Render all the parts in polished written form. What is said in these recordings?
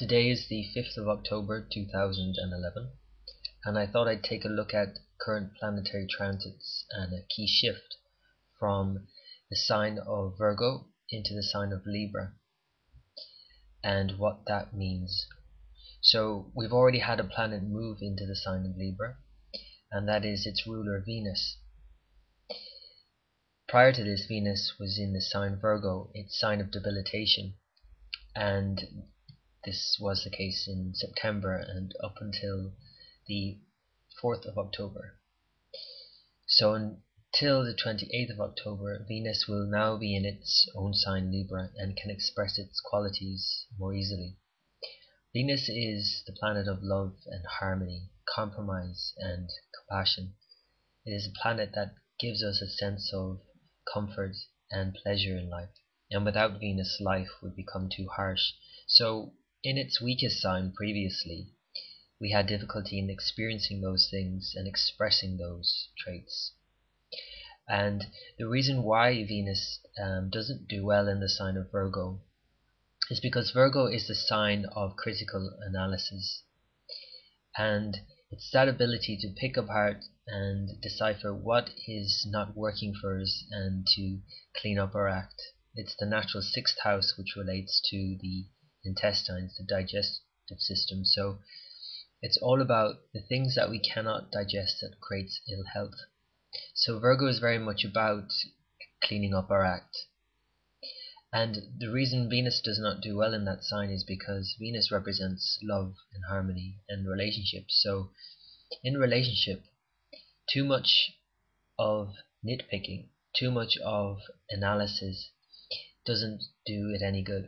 Today is the 5th of October 2011, and I thought I'd take a look at current planetary transits and a key shift from the sign of Virgo into the sign of Libra and what that means. So we've already had a planet move into the sign of Libra, and that is its ruler Venus. Prior to this, Venus was in the sign Virgo, its sign of debilitation, and this was the case in September and up until the 4th of October. So until the 28th of October, Venus will now be in its own sign Libra and can express its qualities more easily. Venus is the planet of love and harmony, compromise and compassion. It is a planet that gives us a sense of comfort and pleasure in life. And without Venus, life would become too harsh. So in its weakest sign previously, we had difficulty in experiencing those things and expressing those traits. And the reason why Venus doesn't do well in the sign of Virgo is because Virgo is the sign of critical analysis. And it's that ability to pick apart and decipher what is not working for us and to clean up our act. It's the natural sixth house, which relates to the intestines, the digestive system. So it's all about the things that we cannot digest that creates ill health. So Virgo is very much about cleaning up our act. And the reason Venus does not do well in that sign is because Venus represents love and harmony and relationships. So in relationship, too much of nitpicking, too much of analysis doesn't do it any good.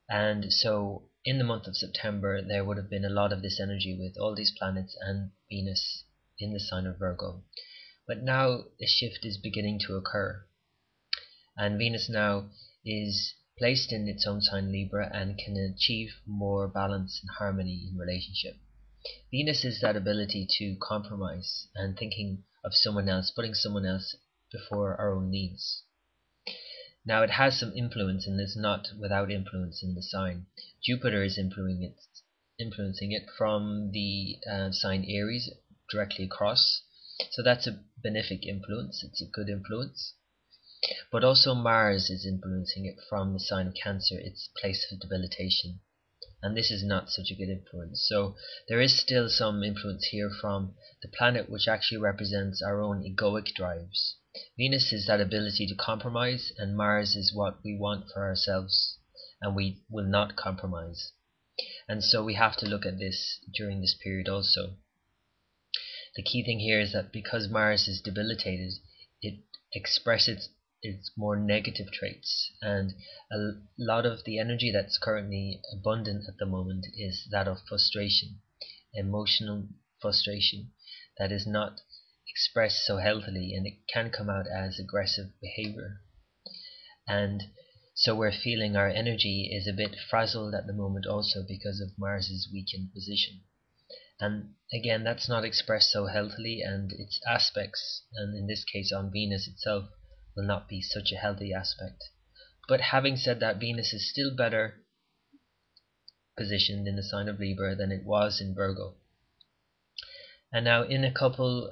And so in the month of September, there would have been a lot of this energy with all these planets and Venus in the sign of Virgo. But now a shift is beginning to occur. And Venus now is placed in its own sign Libra and can achieve more balance and harmony in relationship. Venus is that ability to compromise and thinking of someone else, putting someone else before our own needs. Now it has some influence and is not without influence in the sign. Jupiter is influencing it from the sign Aries directly across. So that's a benefic influence, it's a good influence. But also Mars is influencing it from the sign of Cancer, its place of debilitation. And this is not such a good influence. So there is still some influence here from the planet which actually represents our own egoic drives. Venus is that ability to compromise, and Mars is what we want for ourselves, and we will not compromise. And so we have to look at this during this period also. The key thing here is that because Mars is debilitated, it expresses its more negative traits, and a lot of the energy that's currently abundant at the moment is that of frustration, emotional frustration that is not expressed so healthily, and it can come out as aggressive behavior. And so we're feeling our energy is a bit frazzled at the moment also because of Mars's weakened position. And again, that's not expressed so healthily, and its aspects, and in this case on Venus itself, will not be such a healthy aspect. But having said that, Venus is still better positioned in the sign of Libra than it was in Virgo. And now in a couple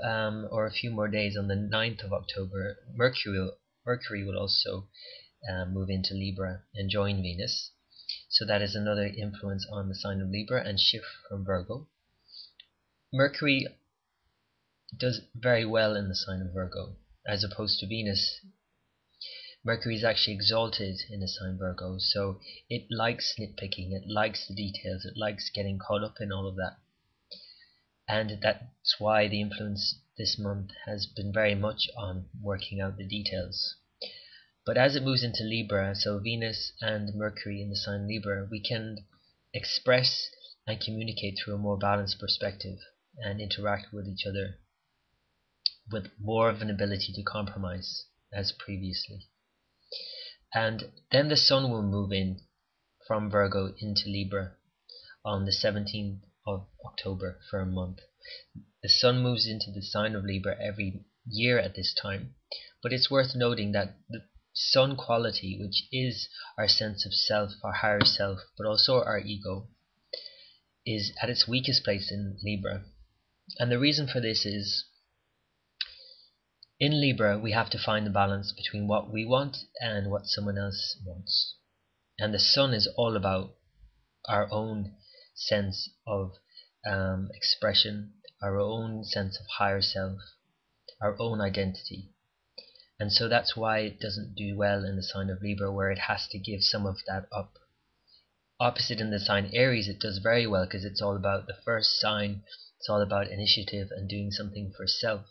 or a few more days, on the 9th of October, Mercury will also move into Libra and join Venus. So that is another influence on the sign of Libra and shift from Virgo. Mercury does very well in the sign of Virgo, as opposed to Venus. Mercury is actually exalted in the sign Virgo, so it likes nitpicking, it likes the details, it likes getting caught up in all of that. And that's why the influence this month has been very much on working out the details. But as it moves into Libra, so Venus and Mercury in the sign Libra, we can express and communicate through a more balanced perspective and interact with each other with more of an ability to compromise as previously. And then the Sun will move in from Virgo into Libra on the 17th of October for a month. The Sun moves into the sign of Libra every year at this time, but it's worth noting that the Sun quality, which is our sense of self, our higher self, but also our ego, is at its weakest place in Libra. And the reason for this is, in Libra, we have to find the balance between what we want and what someone else wants. And the Sun is all about our own sense of expression, our own sense of higher self, our own identity. And so that's why it doesn't do well in the sign of Libra, where it has to give some of that up. Opposite in the sign Aries, it does very well because it's all about the first sign. It's all about initiative and doing something for self.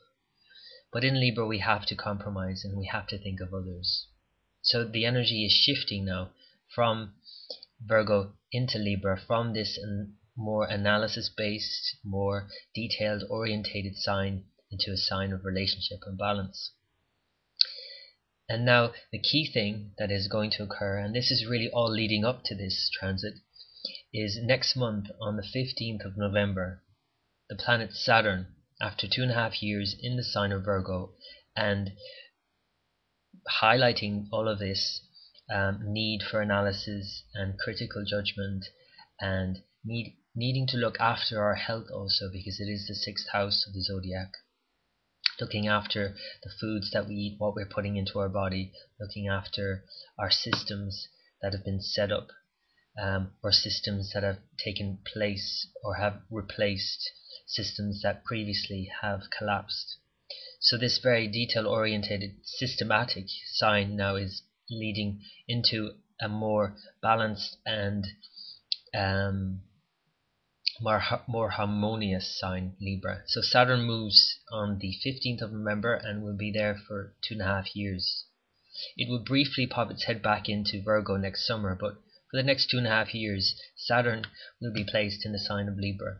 But in Libra, we have to compromise and we have to think of others. So the energy is shifting now from Virgo into Libra, from this more analysis-based, more detailed orientated sign into a sign of relationship and balance. And now the key thing that is going to occur, and this is really all leading up to this transit, is next month on the 15th of November, the planet Saturn, after 2.5 years in the sign of Virgo, and highlighting all of this need for analysis and critical judgment, and needing to look after our health also, because it is the 6th house of the zodiac. Looking after the foods that we eat, what we're putting into our body, looking after our systems that have been set up, or systems that have taken place or have replaced systems that previously have collapsed. So this very detail-oriented, systematic sign now is leading into a more balanced and more harmonious sign, Libra. So Saturn moves on the 15th of November and will be there for 2.5 years. It will briefly pop its head back into Virgo next summer, but for the next 2.5 years, Saturn will be placed in the sign of Libra.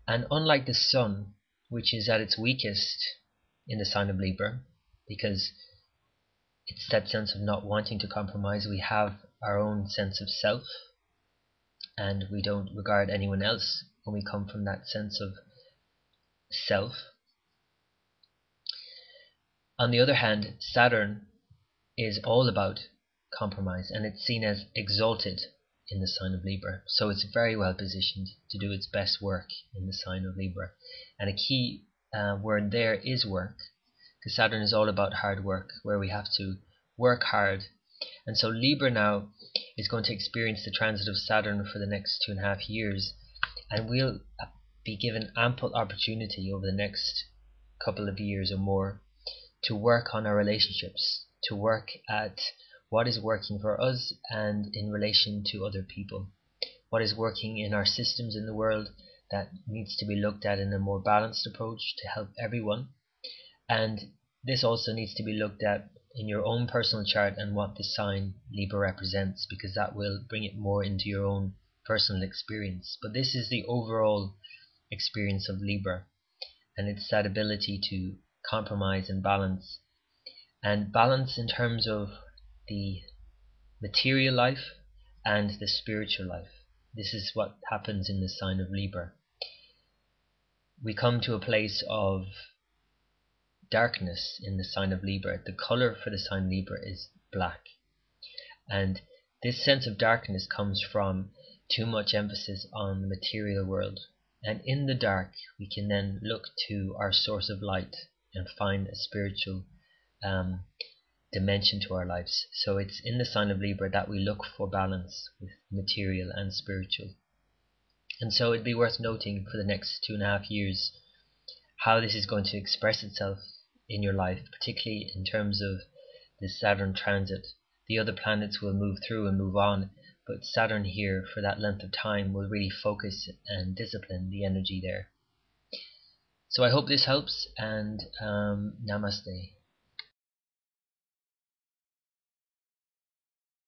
And unlike the Sun, which is at its weakest in the sign of Libra, because it's that sense of not wanting to compromise, we have our own sense of self, and we don't regard anyone else when we come from that sense of self. On the other hand, Saturn is all about compromise, and it's seen as exalted in the sign of Libra. So it's very well positioned to do its best work in the sign of Libra. And a key word there is work, because Saturn is all about hard work, where we have to work hard. And so Libra now is going to experience the transit of Saturn for the next 2.5 years, and we'll be given ample opportunity over the next couple of years or more to work on our relationships, to work at what is working for us and in relation to other people, what is working in our systems in the world that needs to be looked at in a more balanced approach to help everyone. And this also needs to be looked at in your own personal chart and what the sign Libra represents, because that will bring it more into your own personal experience. But this is the overall experience of Libra, and it's that ability to compromise and balance in terms of the material life and the spiritual life. This is what happens in the sign of Libra. We come to a place of darkness in the sign of Libra. The color for the sign Libra is black, and this sense of darkness comes from too much emphasis on the material world. And in the dark, we can then look to our source of light and find a spiritual dimension to our lives. So it's in the sign of Libra that we look for balance with material and spiritual. And so it'd be worth noting for the next 2.5 years how this is going to express itself in your life, particularly in terms of the Saturn transit. The other planets will move through and move on, but Saturn here for that length of time will really focus and discipline the energy there. So I hope this helps, and namaste.